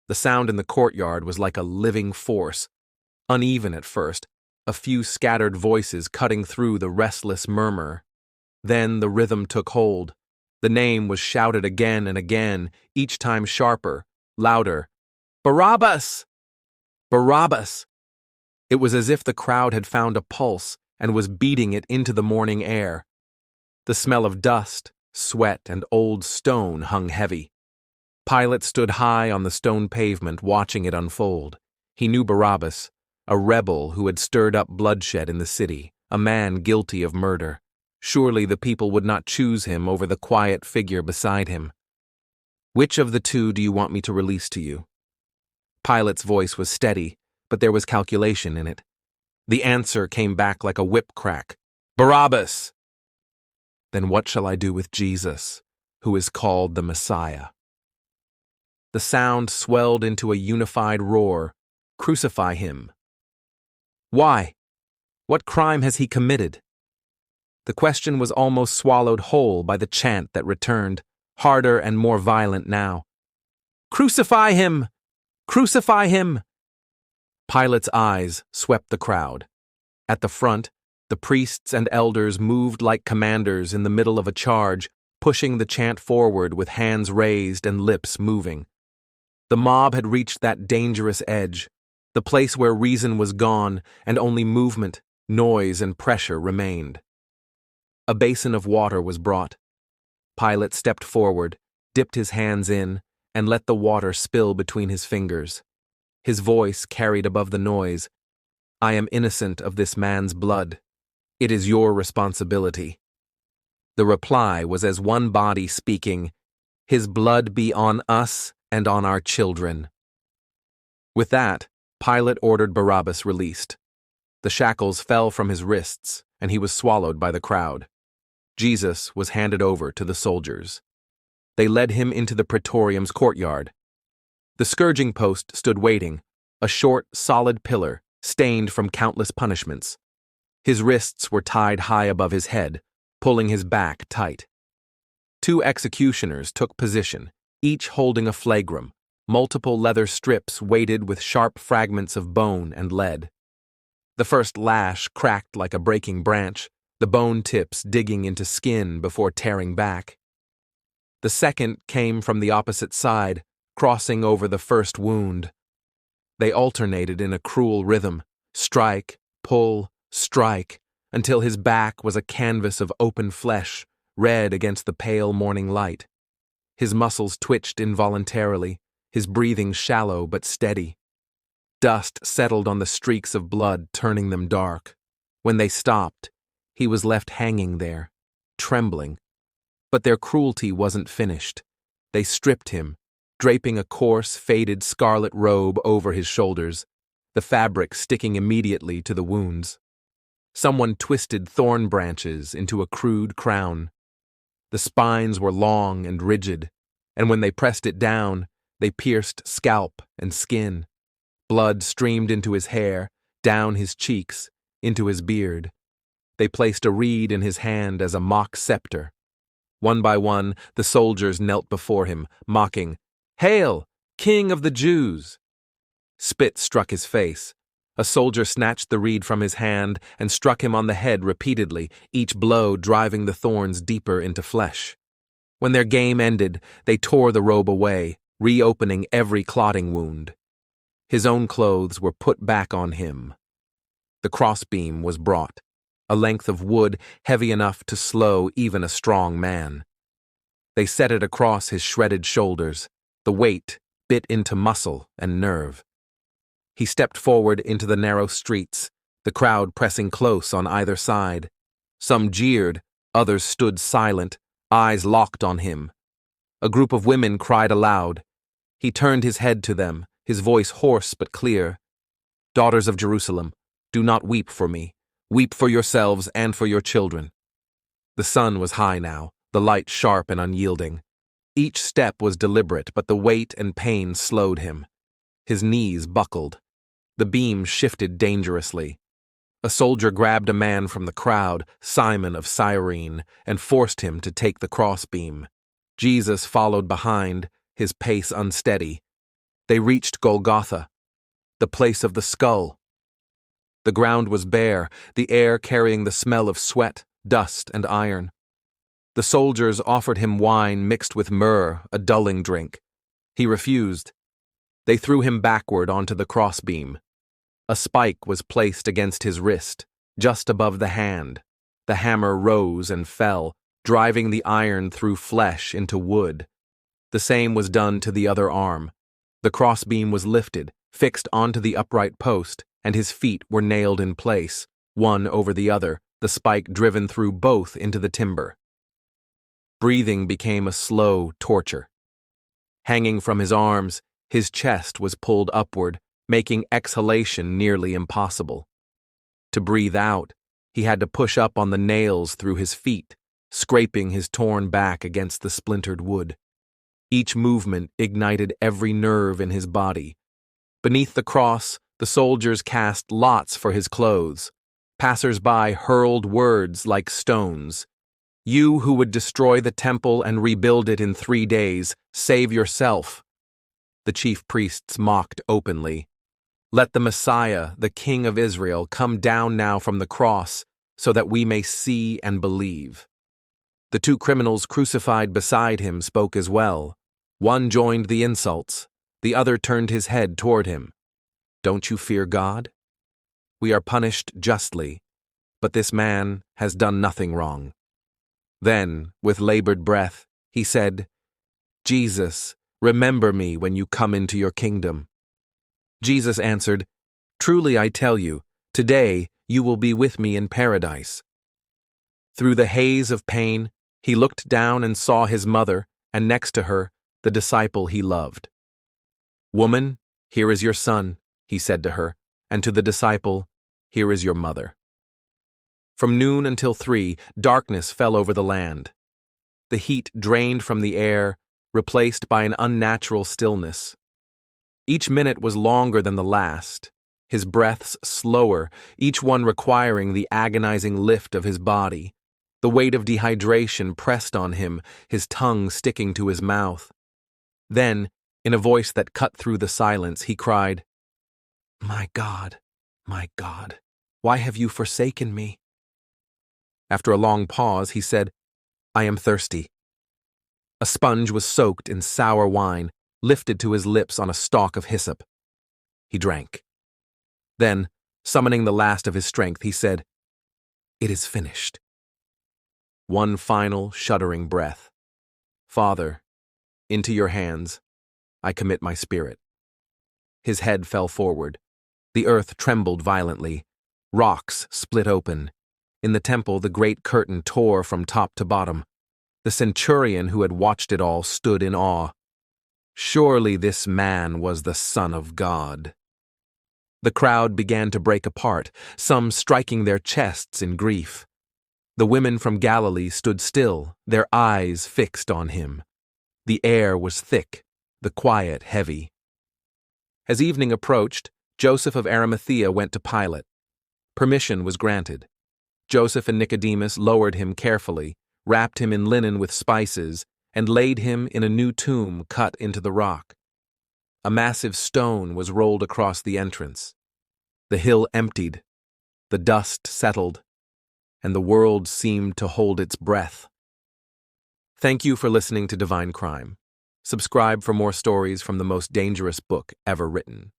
The sound in the courtyard was like a living force, uneven at first, a few scattered voices cutting through the restless murmur. Then the rhythm took hold. The name was shouted again and again, each time sharper, louder. Barabbas! Barabbas! It was as if the crowd had found a pulse and was beating it into the morning air. The smell of dust, sweat, and old stone hung heavy. Pilate stood high on the stone pavement watching it unfold. He knew Barabbas, a rebel who had stirred up bloodshed in the city, a man guilty of murder. Surely the people would not choose him over the quiet figure beside him. "Which of the two do you want me to release to you?" Pilate's voice was steady, but there was calculation in it. The answer came back like a whip crack. "Barabbas!" "Then what shall I do with Jesus, who is called the Messiah?" The sound swelled into a unified roar. "Crucify him." "Why? What crime has he committed?" The question was almost swallowed whole by the chant that returned, harder and more violent now. "Crucify him! Crucify him!" Pilate's eyes swept the crowd. At the front, the priests and elders moved like commanders in the middle of a charge, pushing the chant forward with hands raised and lips moving. The mob had reached that dangerous edge, the place where reason was gone and only movement, noise, and pressure remained. A basin of water was brought. Pilate stepped forward, dipped his hands in, and let the water spill between his fingers. His voice carried above the noise. "I am innocent of this man's blood. It is your responsibility." The reply was as one body speaking, "His blood be on us and on our children." With that, Pilate ordered Barabbas released. The shackles fell from his wrists, and he was swallowed by the crowd. Jesus was handed over to the soldiers. They led him into the praetorium's courtyard. The scourging post stood waiting, a short, solid pillar, stained from countless punishments. His wrists were tied high above his head, pulling his back tight. Two executioners took position, each holding a flagrum, multiple leather strips weighted with sharp fragments of bone and lead. The first lash cracked like a breaking branch, the bone tips digging into skin before tearing back. The second came from the opposite side, crossing over the first wound. They alternated in a cruel rhythm, strike, pull, strike, until his back was a canvas of open flesh, red against the pale morning light. His muscles twitched involuntarily, his breathing shallow but steady. Dust settled on the streaks of blood, turning them dark. When they stopped, he was left hanging there, trembling. But their cruelty wasn't finished. They stripped him, draping a coarse, faded scarlet robe over his shoulders, the fabric sticking immediately to the wounds. Someone twisted thorn branches into a crude crown. The spines were long and rigid, and when they pressed it down, they pierced scalp and skin. Blood streamed into his hair, down his cheeks, into his beard. They placed a reed in his hand as a mock scepter. One by one, the soldiers knelt before him, mocking, "Hail, King of the Jews!" Spit struck his face. A soldier snatched the reed from his hand and struck him on the head repeatedly, each blow driving the thorns deeper into flesh. When their game ended, they tore the robe away, reopening every clotting wound. His own clothes were put back on him. The crossbeam was brought, a length of wood heavy enough to slow even a strong man. They set it across his shredded shoulders, the weight bit into muscle and nerve. He stepped forward into the narrow streets, the crowd pressing close on either side. Some jeered, others stood silent, eyes locked on him. A group of women cried aloud. He turned his head to them, his voice hoarse but clear. "Daughters of Jerusalem, do not weep for me. Weep for yourselves and for your children." The sun was high now, the light sharp and unyielding. Each step was deliberate, but the weight and pain slowed him. His knees buckled. The beam shifted dangerously. A soldier grabbed a man from the crowd, Simon of Cyrene, and forced him to take the crossbeam. Jesus followed behind, his pace unsteady. They reached Golgotha, the place of the skull. The ground was bare, the air carrying the smell of sweat, dust, and iron. The soldiers offered him wine mixed with myrrh, a dulling drink. He refused. They threw him backward onto the crossbeam. A spike was placed against his wrist, just above the hand. The hammer rose and fell, driving the iron through flesh into wood. The same was done to the other arm. The crossbeam was lifted, fixed onto the upright post, and his feet were nailed in place, one over the other, the spike driven through both into the timber. Breathing became a slow torture. Hanging from his arms, his chest was pulled upward, making exhalation nearly impossible. To breathe out, he had to push up on the nails through his feet, scraping his torn back against the splintered wood. Each movement ignited every nerve in his body. Beneath the cross, the soldiers cast lots for his clothes. Passers-by hurled words like stones. "You who would destroy the temple and rebuild it in 3 days, save yourself." The chief priests mocked openly. "Let the Messiah, the King of Israel, come down now from the cross, so that we may see and believe." The 2 criminals crucified beside him spoke as well. One joined the insults. The other turned his head toward him. "Don't you fear God? We are punished justly, but this man has done nothing wrong." Then, with labored breath, he said, "Jesus, remember me when you come into your kingdom." Jesus answered, "Truly I tell you, today you will be with me in paradise." Through the haze of pain, he looked down and saw his mother, and next to her, the disciple he loved. "Woman, here is your son," he said to her, and to the disciple, "Here is your mother." From noon until 3, darkness fell over the land. The heat drained from the air, replaced by an unnatural stillness. Each minute was longer than the last, his breaths slower, each one requiring the agonizing lift of his body. The weight of dehydration pressed on him, his tongue sticking to his mouth. Then, in a voice that cut through the silence, he cried, my God, why have you forsaken me?" After a long pause, he said, "I am thirsty." A sponge was soaked in sour wine, lifted to his lips on a stalk of hyssop. He drank. Then, summoning the last of his strength, he said, "It is finished." One final, shuddering breath. "Father, into your hands I commit my spirit." His head fell forward. The earth trembled violently. Rocks split open. In the temple, the great curtain tore from top to bottom. The centurion who had watched it all stood in awe. Surely this man was the Son of God. The crowd began to break apart, some striking their chests in grief. The women from Galilee stood still, their eyes fixed on him. The air was thick, the quiet heavy. As evening approached, Joseph of Arimathea went to Pilate. Permission was granted. Joseph and Nicodemus lowered him carefully, wrapped him in linen with spices, and laid him in a new tomb cut into the rock. A massive stone was rolled across the entrance. The hill emptied, the dust settled, and the world seemed to hold its breath. Thank you for listening to Divine Crime. Subscribe for more stories from the most dangerous book ever written.